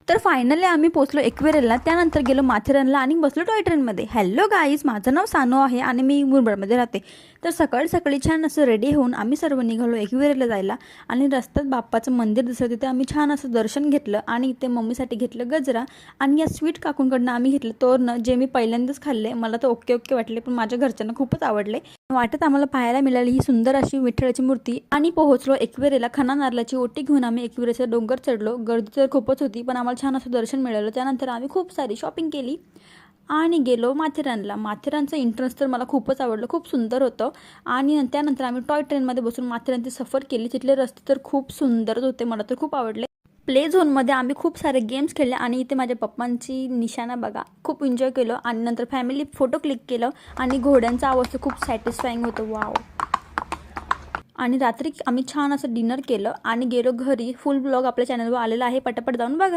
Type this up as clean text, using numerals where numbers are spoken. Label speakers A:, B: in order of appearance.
A: तर फायनली आम्ही पोहोचलो एकविरेला, त्यानंतर गेलो माथेरानला आणि बसलो टॉय ट्रेनमध्ये. हॅलो गाईज, माझं नाव सानू आहे आणि मी मुरबाडमध्ये राहते. तर सकाळी सकाळी छान असं रेडी होऊन आम्ही सर्व निघालो एकविरेला जायला. आणि रस्त्यात बाप्पाचं मंदिर दिसत तिथे आम्ही छान असं दर्शन घेतलं आणि इथे मम्मीसाठी घेतलं गजरा आणि या स्वीट काकूंकडनं आम्ही घेतलं तोरणं, जे मी पहिल्यांदाच खाल्ले. मला तर ओके ओके वाटले, पण माझ्या घरच्यांना खूपच आवडले. वाटत आम्हाला पाहायला मिळाली ही सुंदर अशी विठ्ठलाची मूर्ती. आणि पोहोचलो एकविरेला. खना नारळाची ओटी घेऊन आम्ही एकविरेचा डोंगर चढलो. गर्दी तर खूपच होती, पण आम्हाला छान असं दर्शन मिळालं. त्यानंतर आम्ही खूप सारी शॉपिंग केली आणि गेलो माथेरानला. माथेरानचं एंट्रन्स तर मला खूपच आवडलं, खूप सुंदर होतं. आणि त्यानंतर आम्ही टॉय ट्रेनमध्ये बसून माथेरानची सफर केली. तिथले रस्ते तर खूप सुंदरच होते, मला तर खूप आवडले. प्ले झोनमध्ये आम्ही खूप सारे गेम्स खेळले आणि इथे माझ्या पप्पांची निशाणा बघा, खूप एन्जॉय केलं. आणि नंतर फॅमिली फोटो क्लिक केलं आणि घोड्यांचा आवाज तर खूप सॅटिस्फाईंग होतं, वाव. आणि रात्री आम्ही छान असं डिनर केलं आणि गेलो घरी. फुल ब्लॉग आपल्या चॅनलवर आलेला आहे, पटापट जाऊन बघा.